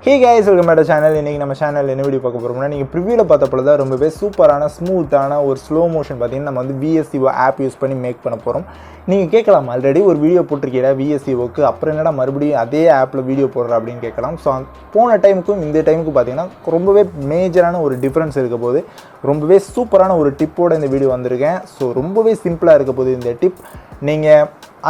Hey guys, welcome back to the channel. இன்னைக்கு நம்ம சேனல்ல என்ன வீடியோ பார்க்க போறோம்னா நீங்க ப்ரிவியூல பார்த்தப்பல தான் ரொம்பவே சூப்பரான ஸ்மூத்தான ஒரு ஸ்லோ மோஷன் பாத்தீங்கன்னா நம்ம வந்து Vsco ஆப் யூஸ் பண்ணி மேக் பண்ண போறோம். நீங்க கேட்கலாம் ஆல்ரெடி ஒரு வீடியோ போட்டுருக்கீங்க Vscoக்கு அப்புறம் என்னடா மறுபடியும் அதே ஆப்ல வீடியோ போடுற அப்படினு கேட்கலாம். சோ போன டைமுக்கும் இந்த டைமுக்கும் பாத்தீங்கன்னா ரொம்பவே மேஜரான ஒரு டிஃபரன்ஸ் இருக்க போகுது. ரொம்பவே சூப்பரான ஒரு டிப்போட இந்த வீடியோ வந்திருக்கேன். சோ ரொம்பவே சிம்பிளா இருக்க போகுது இந்த டிப். நீங்க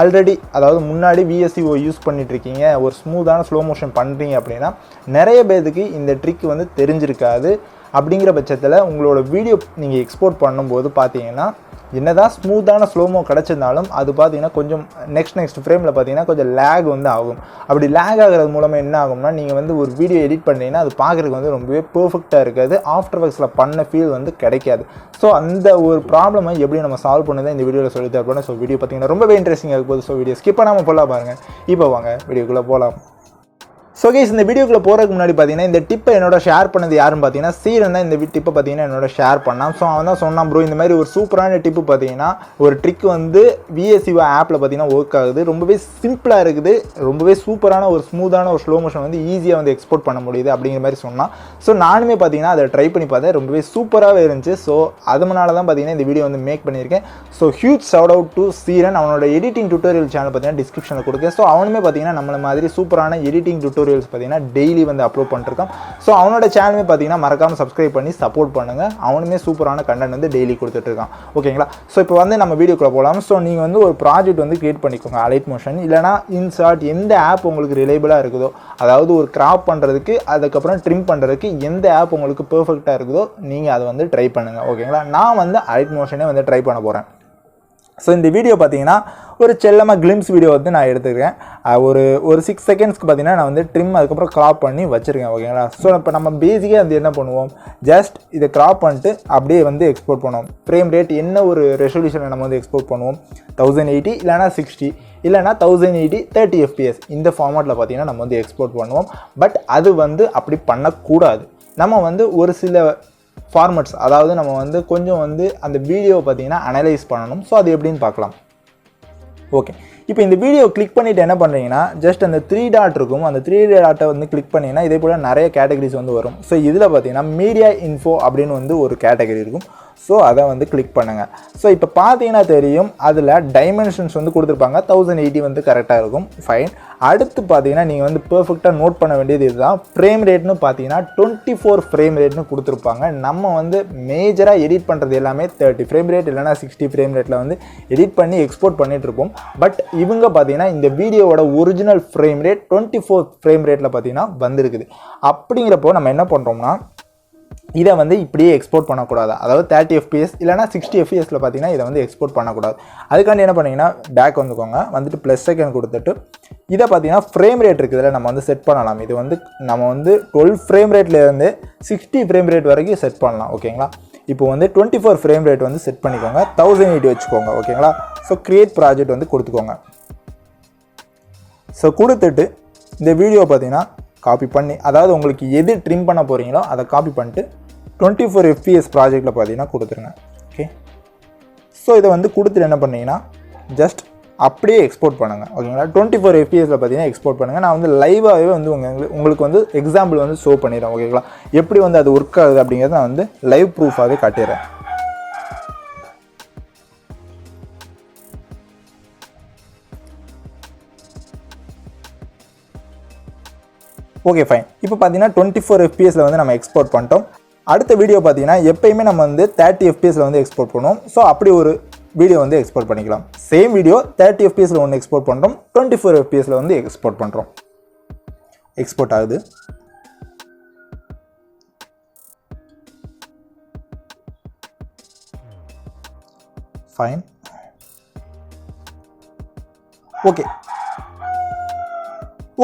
ஆல்ரெடி அதாவது முன்னாடி Vsco யூஸ் பண்ணிட்டு இருக்கீங்க ஒரு ஸ்மூத்தான ஸ்லோ மோஷன் பண்ணுறீங்க அப்படின்னா நிறைய பேருக்கு இந்த ட்ரிக் வந்து தெரிஞ்சிருக்காது. அப்படிங்கிற பட்சத்தில் உங்களோட வீடியோ நீங்கள் எக்ஸ்போர்ட் பண்ணும்போது பார்த்தீங்கன்னா என்னதான் ஸ்மூத்தான ஸ்லோமோ கிடச்சிருந்தாலும் அது பார்த்தீங்கன்னா கொஞ்சம் நெக்ஸ்ட் ஃப்ரேமில் பார்த்தீங்கன்னா கொஞ்சம் லேக் வந்து ஆகும். அப்படி லேக் ஆகிறது மூலமாக என்ன ஆகும்னா நீங்கள் வந்து ஒரு வீடியோ எடிட் பண்ணீங்கன்னா அது பார்க்குறதுக்கு வந்து ரொம்பவே பெர்ஃபெக்டாக இருக்காது. ஆஃப்டர் ஒர்க்ஸில் பண்ண ஃபீல் வந்து கிடைக்காது. ஸோ அந்த ஒரு ப்ராப்ளமை எப்படி நம்ம சால்வ் பண்ணதான் இந்த வீடியோவில் சொல்லி தரப்போம். ஸோ வீடியோ பார்த்தீங்கன்னா ரொம்பவே இன்ட்ரெஸ்டிங்காக இருக்கும் போது ஸோ வீடியோ ஸ்கிப் பண்ணாமல் ஃபுல்லாக பாருங்கள். இப்போ வாங்க வீடியோக்குள்ளே போகலாம். ஸோ கைஸ் இந்த வீடியோக்குள்ளே போகிறதுக்கு முன்னாடி பார்த்தீங்கன்னா இந்த டிப்பை என்னோட ஷேர் பண்ணது யாருன்னு பார்த்தீங்கன்னா சீரன் தான் இந்த டிப்பை பார்த்தீங்கன்னா என்னோட ஷேர் பண்ணான். ஸோ அவன் தான் சொன்னான் ப்ரோ இந்த மாதிரி ஒரு சூப்பரான டிப்பு பார்த்தீங்கன்னா ஒரு ட்ரிக் வந்து Vsco ஆப்பில் பார்த்தீங்கன்னா ஒர்க் ஆகுது. ரொம்பவே சிம்பிளாக இருக்குது. ரொம்பவே சூப்பரான ஒரு ஸ்மூத்தான ஒரு ஸ்லோ மோஷன் வந்து ஈஸியாக வந்து எக்ஸ்போர்ட் பண்ண முடியுது அப்படிங்கிற மாதிரி சொன்னான். ஸோ நானுமே பார்த்தீங்கன்னா அதை ட்ரை பண்ணி பார்த்தேன். ரொம்பவே சூப்பராகவே இருந்துச்சு. ஸோ அதனால தான் பார்த்தீங்கன்னா இந்த வீடியோ வந்து மேக் பண்ணியிருக்கேன். So huge shout out to Seeran. அவனோட எடிட்டிங் டுட்டோரியல் சேனல் பார்த்தீங்கன்னா டிஸ்கிரிப்ஷனில் கொடுக்கேன். ஸோ அவனுமே பார்த்தீங்கன்னா நம்மள மாதிரி சூப்பரான எடிட்டிங் டுட்டோரியல்ஸ் பார்த்தீங்கன்னா டெய்லி வந்து அப்லோட் பண்ணிருக்கான். ஸோ அவனோட சேனலுமே பார்த்தீங்கன்னா மறக்காம சப்ஸ்கிரைப் பண்ணி சப்போர்ட் பண்ணுங்க. அவனுமே சூப்பரான கண்டென்ட் வந்து டெய்லி கொடுத்துட்டு இருக்கான். ஓகேங்களா? ஸோ இப்போ வந்து நம்ம வீடியோக்குள்ள போகலாம். ஸோ நீங்கள் வந்து ஒரு ப்ராஜெக்ட் வந்து கிரியேட் பண்ணிக்கோங்க. அலைட் மோஷன் இல்லைனா இன்சார்ட் எந்த ஆப் உங்களுக்கு ரிலேபிளாக இருக்குதோ, அதாவது ஒரு கிராப் பண்ணுறதுக்கு அதுக்கப்புறம் ட்ரிம் பண்ணுறதுக்கு எந்த ஆப் உங்களுக்கு பெர்ஃபெக்டாக இருக்குதோ நீங்கள் அதை வந்து ட்ரை பண்ணுங்கள். ஓகேங்களா? நான் வந்து அலைட் மோஷனே வந்து ட்ரை பண்ண போகிறேன். ஸோ இந்த வீடியோ பார்த்தீங்கன்னா ஒரு செல்லமாக கிளிம்ஸ் வீடியோ வந்து நான் எடுத்துக்கிறேன். ஒரு 6 செகண்ட்ஸ்க்கு பார்த்தீங்கன்னா நான் வந்து ட்ரிம் அதுக்கப்புறம் கிராப் பண்ணி வச்சுருக்கேன். ஓகேங்களா? ஸோ இப்போ நம்ம பேசிக்காக வந்து என்ன பண்ணுவோம், ஜஸ்ட் இதை கிராப் பண்ணிட்டு அப்படியே வந்து எக்ஸ்போர்ட் பண்ணுவோம். ஃப்ரேம் ரேட் என்ன ஒரு ரெசல்யூஷனை நம்ம வந்து எக்ஸ்போர்ட் பண்ணுவோம், 1080 இல்லைனா 60 இல்லைனா 1080 30 fps இந்த ஃபார்மேட்டில் பார்த்தீங்கன்னா நம்ம வந்து எக்ஸ்போர்ட் பண்ணுவோம். பட் அது வந்து அப்படி பண்ணக்கூடாது. நம்ம வந்து ஒரு சில ஃபார்மேட்ஸ் அதாவது நம்ம வந்து கொஞ்சம் வந்து அந்த வீடியோவை பார்த்தீங்கன்னா அனலைஸ் பண்ணணும். ஸோ அது எப்படின்னு பார்க்கலாம். ஓகே, இப்போ இந்த வீடியோ கிளிக் பண்ணிவிட்டு என்ன பண்ணுறீங்கன்னா ஜஸ்ட் அந்த 3 டாட் இருக்கும். அந்த 3 டாட்டை வந்து கிளிக் பண்ணிங்கன்னா இதே போல் நிறைய கேட்டகரிஸ் வந்து வரும். ஸோ இதில் பார்த்தீங்கன்னா மீடியா இன்ஃபோ அப்படின்னு வந்து ஒரு கேட்டகரி இருக்கும். ஸோ அதை வந்து கிளிக் பண்ணுங்கள். ஸோ இப்போ பார்த்தீங்கன்னா தெரியும் அதில் டைமென்ஷன்ஸ் வந்து கொடுத்துருப்பாங்க. 1080 வந்து கரெக்டாக இருக்கும். ஃபைன். அடுத்து பார்த்தீங்கன்னா நீங்கள் வந்து பெர்ஃபெக்டாக நோட் பண்ண வேண்டியது இதுதான். ஃப்ரேம் ரேட்னு பார்த்தீங்கன்னா 24 ஃப்ரேம் ரேட்னு கொடுத்துருப்பாங்க. நம்ம வந்து மேஜராக எடிட் பண்ணுறது எல்லாமே 30 ஃப்ரேம் ரேட் இல்லைனா 60 ஃப்ரேம் ரேட்டில் வந்து எடிட் பண்ணி எக்ஸ்போர்ட் பண்ணிட்டு இருப்போம். பட் இவங்க பார்த்தீங்கன்னா இந்த வீடியோவோட ஒரிஜினல் ஃப்ரேம் ரேட் 24 ஃப்ரேம் ரேட்டில் பார்த்தீங்கன்னா வந்திருக்குது. அப்படிங்கிறப்போ நம்ம என்ன பண்ணுறோம்னா இதை வந்து இப்படியே எக்ஸ்போர்ட் பண்ணக்கூடாது. அதாவது 30 fps இல்லைனா 60 fpsல பார்த்தீங்கன்னா இதை வந்து எக்ஸ்போர்ட் பண்ணக்கூடாது. அதுக்காண்டி என்ன பண்ணிங்கன்னா பேக் வந்துக்கோங்க. வந்துட்டு ப்ளஸ் செகண்ட் கொடுத்துட்டு இதை பார்த்தீங்கன்னா ஃப்ரேம் ரேட் இருக்குதுல நம்ம வந்து செட் பண்ணலாம். இது வந்து நம்ம வந்து 12 ஃப்ரேம் ரேட்லேருந்து 60 ஃப்ரேம் ரேட் வரைக்கும் செட் பண்ணலாம். ஓகேங்களா? இப்போ வந்து 24 ஃப்ரேம் ரேட் வந்து செட் பண்ணிக்கோங்க. 1080 வச்சுக்கோங்க. ஓகேங்களா? ஸோ கிரியேட் ப்ராஜெக்ட் வந்து கொடுத்துக்கோங்க. ஸோ கொடுத்துட்டு இந்த வீடியோ பார்த்தீங்கன்னா காப்பி பண்ணி அதாவது உங்களுக்கு எது ட்ரிம் பண்ண போகிறீங்களோ அதை காப்பி பண்ணிட்டு 24 fps ப்ராஜெக்டில் பார்த்தீங்கன்னா கொடுத்துருங்க. ஓகே, ஸோ இதை வந்து கொடுத்துட்டு என்ன பண்ணீங்கன்னா ஜஸ்ட் அப்படியே எக்ஸ்போர்ட் பண்ணுங்கள். ஓகேங்களா? 24 fpsல பார்த்தீங்கன்னா எக்ஸ்போர்ட் பண்ணுங்கள். நான் வந்து லைவாகவே வந்து உங்களுக்கு வந்து எக்ஸாம்பிள் வந்து ஷோ பண்ணிடுறேன். ஓகேங்களா? எப்படி வந்து அது ஒர்க் ஆகுது அப்படிங்கிறத நான் வந்து லைவ் ப்ரூஃபாகவே காட்டிடுறேன். Okay fine. இப்போ பார்த்தீங்கன்னா 24 fpsல வந்து நம்ம எக்ஸ்போர்ட் பண்ணிட்டோம். அடுத்த வீடியோ பார்த்தீங்கன்னா எப்பயுமே நம்ம வந்து 30 fpsல வந்து எக்ஸ்போர்ட் பண்ணுவோம். ஸோ அப்படி ஒரு வீடியோ வந்து எக்ஸ்போர்ட் பண்ணிக்கலாம். சேம் வீடியோ 30 fpsல ஒன்று எக்ஸ்போர்ட் பண்ணுறோம், 24 fpsல வந்து எக்ஸ்போர்ட் பண்ணுறோம். எக்ஸ்போர்ட் ஆகுது. ஃபைன். ஓகே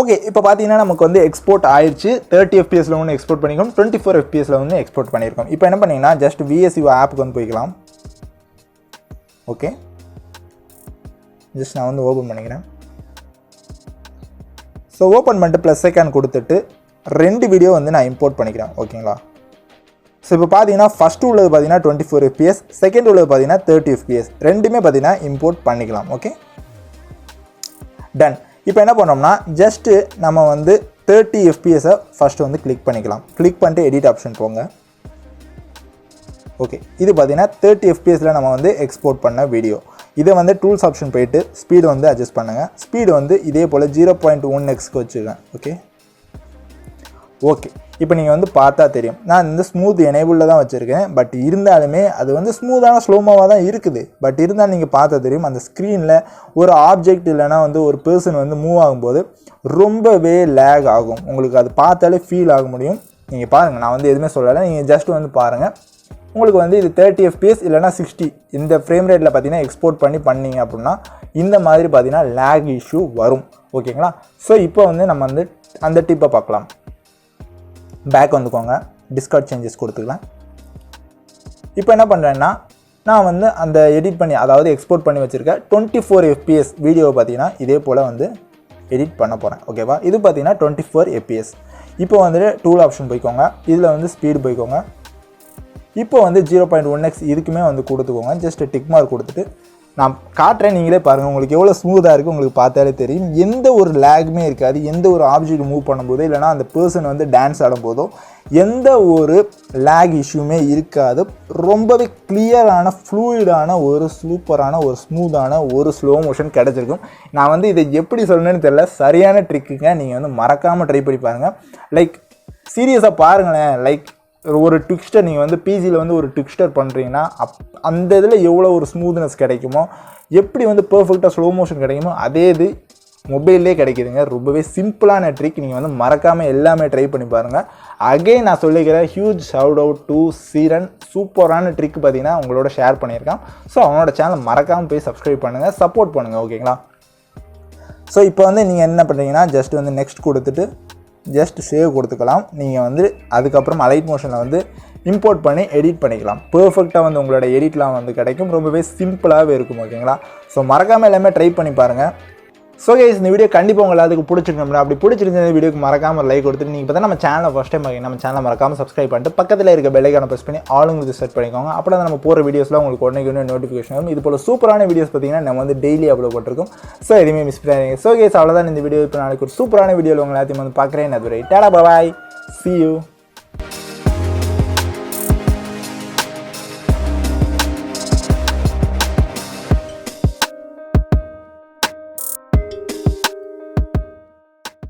ஓகே இப்போ பார்த்தீங்கன்னா நமக்கு வந்து எக்ஸ்போர்ட் ஆயிடுச்சு. 30 fpsல ஒன்று எக்ஸ்போர்ட் பண்ணிக்கணும், 24 fpsல வந்து எக்ஸ்போர்ட் பண்ணியிருக்கோம். இப்போ என்ன பண்ணிங்கன்னா ஜஸ்ட் Vsco ஆப்புக்கு வந்து போய்க்கலாம். ஓகே, ஜஸ்ட் நான் வந்து ஓப்பன் பண்ணிக்கிறேன். ஸோ ஓப்பன் பண்ணிட்டு ப்ளஸ் செகண்ட் கொடுத்துட்டு 2 வீடியோ வந்து நான் இம்போர்ட் பண்ணிக்கிறேன். ஓகேங்களா? ஸோ இப்போ பார்த்தீங்கன்னா ஃபஸ்ட்டு உள்ளது பார்த்தீங்கன்னா 24 fps, செகண்ட் உள்ளது பார்த்தீங்கன்னா 30 fps. ரெண்டுமே பார்த்தீங்கன்னா இம்போர்ட் பண்ணிக்கலாம். Okay, done. இப்போ என்ன பண்ணோம்னா ஜஸ்ட்டு நம்ம வந்து 30 fps ஃபர்ஸ்ட் வந்து கிளிக் பண்ணிக்கலாம். கிளிக் பண்ணிட்டு எடிட் ஆப்ஷன் போங்க. ஓகே, இது பார்த்தீங்கன்னா 30 fpsல நம்ம வந்து எக்ஸ்போர்ட் பண்ண வீடியோ. இதை வந்து டூல்ஸ் ஆப்ஷன் போயிட்டு ஸ்பீடு வந்து அட்ஜஸ்ட் பண்ணுங்கள். ஸ்பீடு வந்து இதே போல் 0.1xக்கு வச்சுருக்கேன். ஓகே, இப்போ நீங்கள் வந்து பார்த்தா தெரியும், நான் இந்த ஸ்மூத் எனேபிளில் தான் வச்சுருக்கேன். பட் இருந்தாலுமே அது வந்து ஸ்மூத்தான ஸ்லோமோவாக தான் இருக்குது. பட் இருந்தாலும் நீங்கள் பார்த்தா தெரியும், அந்த ஸ்க்ரீனில் ஒரு ஆப்ஜெக்ட் இல்லைனா வந்து ஒரு பர்சன் வந்து மூவ் ஆகும்போது ரொம்பவே லேக் ஆகும். உங்களுக்கு அது பார்த்தாலே ஃபீல் ஆக முடியும். நீங்கள் பாருங்கள், நான் வந்து எதுவுமே சொல்லலை, நீங்கள் ஜஸ்ட் வந்து பாருங்கள். உங்களுக்கு வந்து இது 30 fps இல்லைனா 60 இந்த ஃப்ரேம் ரேட்டில் பார்த்தீங்கன்னா எக்ஸ்போர்ட் பண்ணிங்க அப்படின்னா இந்த மாதிரி பார்த்தீங்கன்னா லேக் இஷ்யூ வரும். ஓகேங்களா? ஸோ இப்போ வந்து நம்ம வந்து அந்த டிப்பை பார்க்கலாம். பேக் வந்துக்கோங்க, டிஸ்கார்ட் சேஞ்சஸ் கொடுத்துக்கலாம். இப்போ என்ன பண்ணுறேன்னா, நான் வந்து அந்த எடிட் பண்ணி அதாவது எக்ஸ்போர்ட் பண்ணி வச்சுருக்கேன் 24 fps வீடியோவை பார்த்தீங்கன்னா இதே போல் வந்து எடிட் பண்ண போகிறேன். ஓகேவா? இது பார்த்தீங்கன்னா 24 fps. இப்போ வந்துட்டு டூல் ஆப்ஷன் போய்க்கோங்க. இதில் வந்து ஸ்பீடு போய்க்கோங்க. இப்போ வந்து 0.1x இதுக்குமே வந்து கொடுத்துக்கோங்க. ஜஸ்ட் டிக் மார்க் கொடுத்துட்டு நான் காட்டுறேன், நீங்களே பாருங்கள். உங்களுக்கு எவ்வளோ ஸ்மூத்தாக இருக்குது உங்களுக்கு பார்த்தாலே தெரியும். எந்த ஒரு லேக்குமே இருக்காது. எந்த ஒரு ஆப்ஜெக்ட் மூவ் பண்ணும்போதோ இல்லைனா அந்த பர்சன் வந்து டான்ஸ் ஆடும்போதோ எந்த ஒரு லேக் இஷ்யூமே இருக்காது. ரொம்பவே கிளியரான ஃப்ளூயிடான ஒரு சூப்பரான ஒரு ஸ்மூத்தான ஒரு ஸ்லோ மோஷன் கிடச்சிருக்கும். நான் வந்து இதை எப்படி சொல்லணும்னு தெரியல, சரியான ட்ரிக்குங்க. நீங்கள் வந்து மறக்காமல் ட்ரை பண்ணி பாருங்கள். லைக் சீரியஸாக பாருங்களேன். லைக் ஒரு ட்விக்ஸ்டர் நீங்கள் வந்து பிசியில் வந்து ஒரு ட்விக்ஸ்டர் பண்ணுறீங்கன்னா அந்த இதில் எவ்வளோ ஒரு ஸ்மூத்னஸ் கிடைக்குமோ, எப்படி வந்து பர்ஃபெக்டாக ஸ்லோ மோஷன் கிடைக்குமோ அதே இது மொபைல்லே கிடைக்குதுங்க. ரொம்பவே சிம்பிளான ட்ரிக். நீங்கள் வந்து மறக்காமல் எல்லாமே ட்ரை பண்ணி பாருங்கள். அகைன் நான் சொல்லிக்கிறேன், ஹியூஜ் ஷவுட் அவுட் டு சீரன். சூப்பரான ட்ரிக் பார்த்தீங்கன்னா உங்களோட ஷேர் பண்ணியிருக்கான். ஸோ அவனோட சேனல் மறக்காமல் போய் சப்ஸ்கிரைப் பண்ணுங்கள், சப்போர்ட் பண்ணுங்கள். ஓகேங்களா? ஸோ இப்போ வந்து நீங்கள் என்ன பண்ணுறீங்கன்னா, ஜஸ்ட் வந்து நெக்ஸ்ட் கொடுத்துட்டு ஜஸ்ட் சேவ் கொடுத்துக்கலாம். நீங்கள் வந்து அதுக்கப்புறம் அலைட் மோஷனில் வந்து இம்போர்ட் பண்ணி எடிட் பண்ணிக்கலாம். பர்ஃபெக்டாக வந்து உங்களோட எடிட்லாம் வந்து கிடைக்கும். ரொம்பவே சிம்பிளாகவே இருக்கும். ஓகேங்களா? ஸோ மறக்காமல் எல்லாமே ட்ரை பண்ணி பாருங்கள். ஸோ கைஸ், இந்த வீடியோ கண்டிப்பாக உங்களுக்கு அதுக்கு பிடிச்சிருக்கோம்னா, அப்படி பிடிச்சிருந்த இந்த வீடியோக்கு மறக்காமல் லைக் கொடுத்துட்டு, நீங்கள் பார்த்தா நம்ம சேனலை ஃபஸ்ட் டைம் பார்க்க நம்ம சேனலை மறக்காமல் சப்ஸ்கிரைப் பண்ணிட்டு பக்கத்தில் இருக்க பெல் ஐகானை ப்ரெஸ் பண்ணி ஆளுங்களுக்கு செட் பண்ணிக்கோங்க. அப்போ தான் நம்ம போகிற வீடியோஸ்லாம் உங்களுக்கு உடனே நோட்டிஃபிகேஷன் வரும். இது போல் சூப்பரான வீடியோஸ் பார்த்தீங்கன்னா நம்ம வந்து டெய்லி அப்லோட் பண்ணிருக்கோம். ஸோ எதுவுமே மிஸ் பண்ணாதீங்க. ஸோ கைஸ், அவ்வளோதான் இந்த வீடியோ. இப்போ நாளைக்கு ஒரு சூப்பரான வீடியோவில் உங்களை எல்லாத்தையும் வந்து பார்க்குறேன். அதுவரை டாடா பாய், see you.